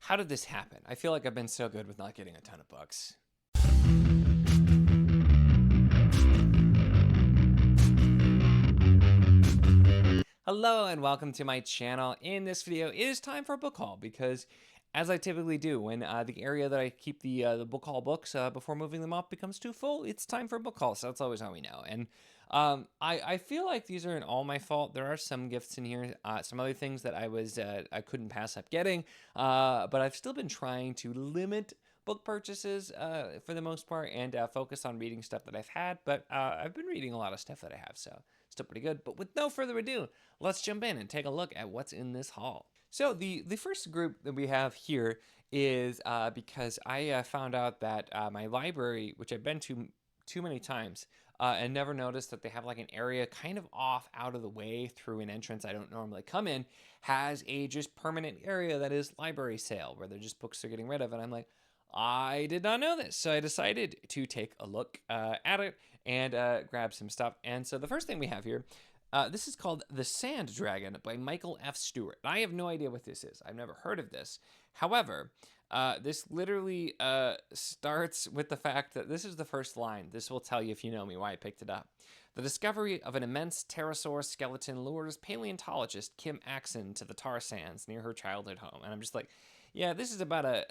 How did this happen? I feel like I've been so good with not getting a ton of books. Hello and welcome to my channel. In this video, it is time for a book haul because, as I typically do, when the area that I keep the book haul books before moving them off becomes too full, it's time for a book haul. So that's always how we know. And I feel like these aren't all my fault. There are some gifts in here, some other things that I couldn't pass up getting, but I've still been trying to limit book purchases for the most part and focus on reading stuff that I've had. But I've been reading a lot of stuff that I have, so still pretty good. But with no further ado, let's jump in and take a look at what's in this haul. So the first group that we have here is because I found out that my library, which I've been to too many times, and never noticed that they have like an area kind of off out of the way through an entrance I don't normally come in, has a just permanent area that is library sale where they're just books they're getting rid of. And I'm like, I did not know this. So I decided to take a look at it and grab some stuff. And so the first thing we have here, this is called The Sand Dragon by Michael F. Stewart. I have no idea what this is. I've never heard of this. However, this literally starts with the fact that this is the first line. This will tell you, if you know me, why I picked it up. The discovery of an immense pterosaur skeleton lures paleontologist Kim Axon to the tar sands near her childhood home. And I'm just like, yeah, this is about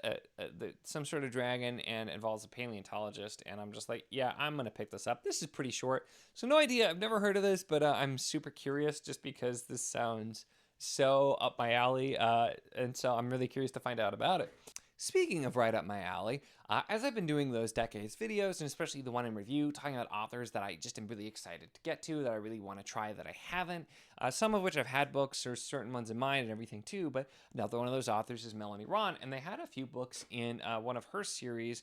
some sort of dragon and involves a paleontologist. And I'm just like, yeah, I'm going to pick this up. This is pretty short. So no idea. I've never heard of this, but I'm super curious just because this sounds so up my alley. And so I'm really curious to find out about it. Speaking of right up my alley, as I've been doing those decades videos, and especially the one in review, talking about authors that I just am really excited to get to, that I really want to try that I haven't, some of which I've had books or certain ones in mind and everything too, but another one of those authors is Melanie Ron, and they had a few books in one of her series,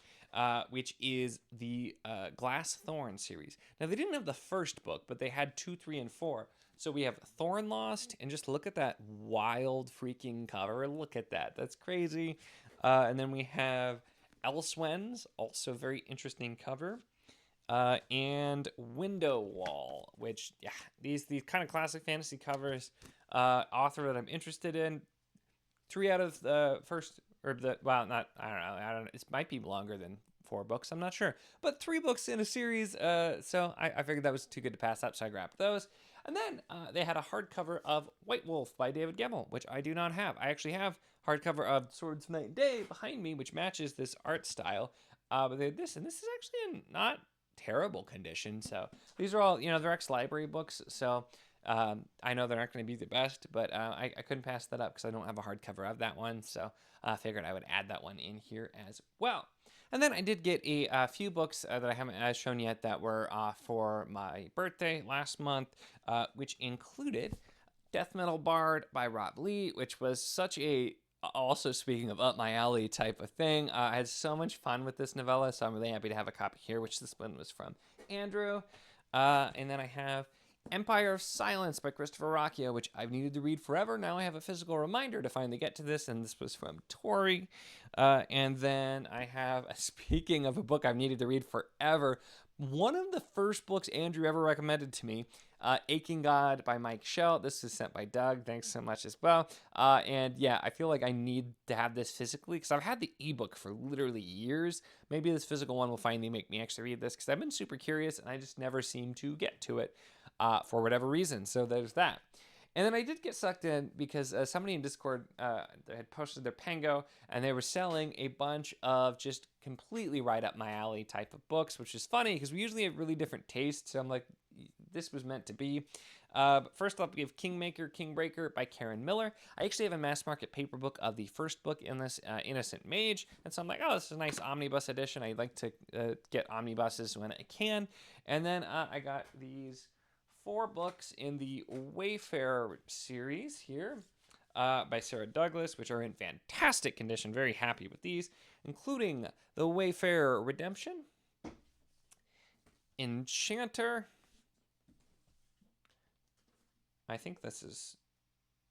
which is the Glass Thorn series. Now, they didn't have the first book, but they had 2, 3, and 4. So we have Thorn Lost, and just look at that wild freaking cover. Look at that. That's crazy. And then we have Elsewhen's, also very interesting cover. And Window Wall, which, yeah, these kind of classic fantasy covers. Author that I'm interested in. 3 out of the first, or the, well, not, I don't know. It might be longer than 4 books, I'm not sure. But 3 books in a series, so I figured that was too good to pass up, so I grabbed those. And then they had a hardcover of White Wolf by David Gemmell, which I do not have. I actually have hardcover of Swords of Night and Day behind me, which matches this art style. But they had this, and this is actually in not terrible condition. So these are all, they're ex-library books, so I know they're not going to be the best, but I couldn't pass that up because I don't have a hardcover of that one, so I figured I would add that one in here as well. And then I did get a few books that I haven't shown yet that were for my birthday last month, which included Death Metal Bard by Rob Lee, which was such a, also speaking of up my alley type of thing. I had so much fun with this novella, so I'm really happy to have a copy here, which this one was from Andrew. And then I have Empire of Silence by Christopher Rocchio, which I've needed to read forever. Now I have a physical reminder to finally get to this, and this was from Tori. And then I have, speaking of a book I've needed to read forever, one of the first books Andrew ever recommended to me, Aching God by Mike Shell. This is sent by Doug. Thanks so much as well. And yeah, I feel like I need to have this physically because I've had the ebook for literally years. Maybe this physical one will finally make me actually read this because I've been super curious and I just never seem to get to it for whatever reason. So there's that. And then I did get sucked in because somebody in Discord had posted their Pango, and they were selling a bunch of just completely right up my alley type of books, which is funny because we usually have really different tastes. So I'm like, this was meant to be. But first up, we have Kingmaker, Kingbreaker by Karen Miller. I actually have a mass market paper book of the first book in this, Innocent Mage. And so I'm like, oh, this is a nice omnibus edition. I like to get omnibuses when I can. And then I got these 4 books in the Wayfarer series here by Sarah Douglas, which are in fantastic condition. Very happy with these, including The Wayfarer Redemption, Enchanter. I think this is,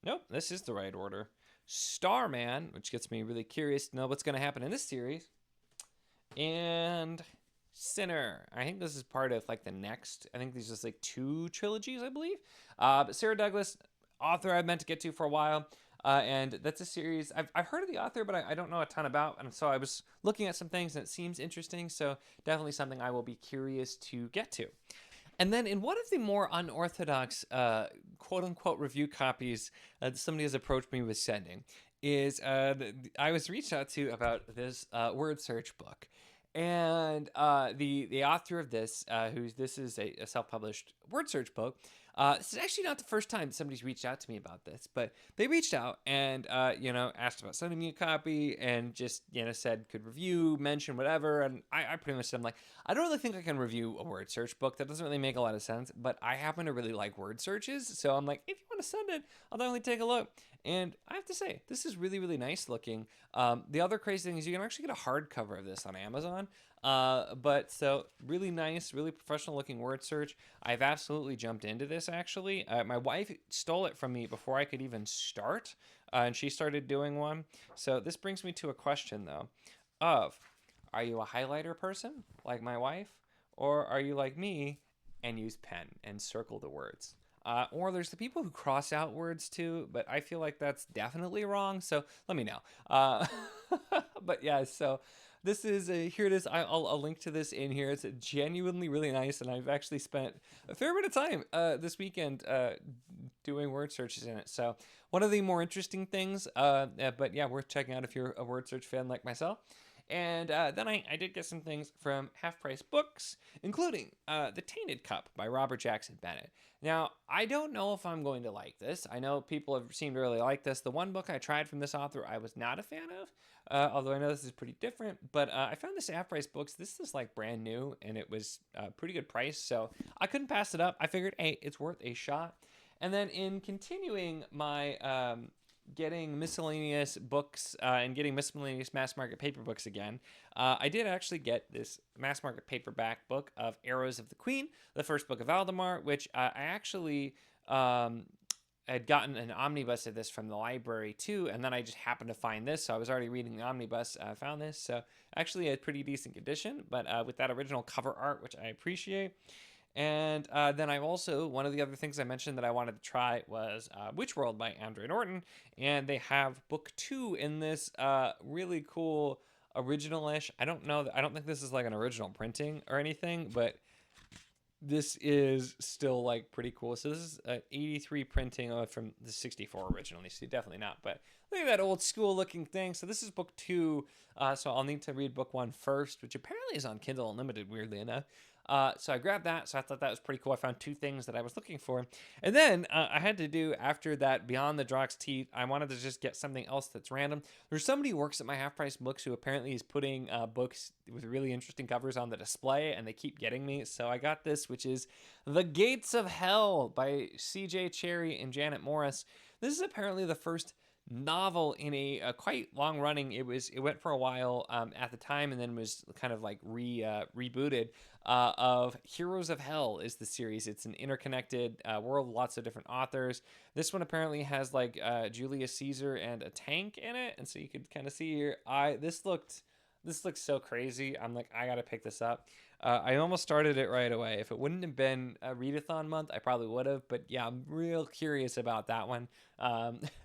nope, this is the right order. Starman, which gets me really curious to know what's going to happen in this series. And Sinner. I think this is part of like the next, I think these are like 2 trilogies, I believe. But Sarah Douglas, author I've meant to get to for a while. and that's a series I've heard of the author, but I don't know a ton about. And so I was looking at some things, and it seems interesting. So definitely something I will be curious to get to. And then in one of the more unorthodox, quote unquote, review copies that somebody has approached me with sending is I was reached out to about this word search book. And the author of this, this is a self-published word search book. This is actually not the first time somebody's reached out to me about this, but they reached out and asked about sending me a copy and just said could review, mention whatever, and I pretty much said, I'm like, I don't really think I can review a word search book. That doesn't really make a lot of sense, but I happen to really like word searches, so I'm like, if you want to send it, I'll definitely take a look. And I have to say, this is really, really nice looking. The other crazy thing is you can actually get a hardcover of this on Amazon. But so really nice, really professional looking word search. I've absolutely jumped into this actually. My wife stole it from me before I could even start, and she started doing one. So this brings me to a question though, are you a highlighter person like my wife, or are you like me and use pen and circle the words? Or there's the people who cross out words too, but I feel like that's definitely wrong. So let me know. But yeah, so this is here it is. I'll link to this in here. It's genuinely really nice, and I've actually spent a fair bit of time this weekend doing word searches in it. So one of the more interesting things, but yeah, worth checking out if you're a word search fan like myself. And then I did get some things from Half Price Books, including The Tainted Cup by Robert Jackson Bennett. Now, I don't know if I'm going to like this. I know people have seemed to really like this. The one book I tried from this author I was not a fan of, although I know this is pretty different. But I found this at Half Price Books. This is like brand new, and it was a pretty good price, so I couldn't pass it up. I figured, hey, it's worth a shot. And then in continuing my getting miscellaneous books and getting miscellaneous mass market paper books again, I did actually get this mass market paperback book of Arrows of the Queen, the first book of Aldemar, which I actually had gotten an omnibus of this from the library too, and then I just happened to find this, so I was already reading the omnibus, found this, so actually a pretty decent condition, but with that original cover art, which I appreciate. And then I've also, one of the other things I mentioned that I wanted to try was Witch World by Andre Norton. And they have book 2 in this really cool original-ish. I don't think this is like an original printing or anything, but this is still like pretty cool. So this is an 83 printing from the 64 originally, so definitely not. But look at that old school looking thing. So this is book 2. So I'll need to read book 1 first, which apparently is on Kindle Unlimited, weirdly enough. So I grabbed that, so I thought that was pretty cool. I found 2 things that I was looking for. And then I had to do, after that, Beyond the Drock's Teeth, I wanted to just get something else that's random. There's somebody who works at my Half Price Books who apparently is putting books with really interesting covers on the display, and they keep getting me. So I got this, which is The Gates of Hell by C.J. Cherryh and Janet Morris. This is apparently the first novel in a quite long running. It went for a while at the time, and then was kind of like rebooted. Of Heroes of Hell is the series. It's an interconnected world, lots of different authors. This one apparently has like Julius Caesar and a tank in it, and so you could kind of see here. This looks so crazy. I'm like, I gotta pick this up. I almost started it right away. If it wouldn't have been a readathon month, I probably would have. But yeah, I'm real curious about that one.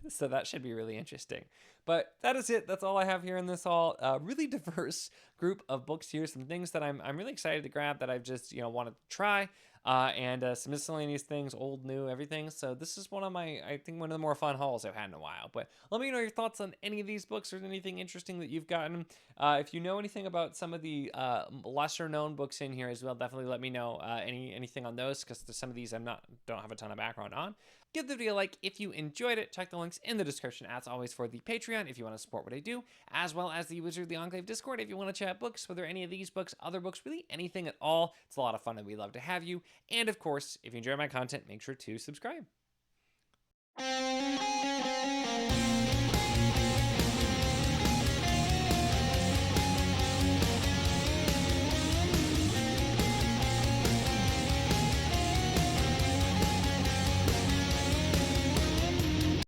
So that should be really interesting. But that is it. That's all I have here in this haul. Really diverse group of books here. Some things that I'm really excited to grab that I've just wanted to try. And some miscellaneous things, old, new, everything. So this is one of the more fun hauls I've had in a while. But let me know your thoughts on any of these books or anything interesting that you've gotten. If you know anything about some of the lesser known books in here as well, definitely let me know anything on those, because some of these don't have a ton of background on. Give the video a like if you enjoyed it. Check the links in the description as always for the Patreon if you want to support what I do, as well as the Wizard of the Enclave Discord if you want to chat books, whether any of these books, other books, really anything at all. It's a lot of fun and we love to have you. And of course, if you enjoy my content, make sure to subscribe.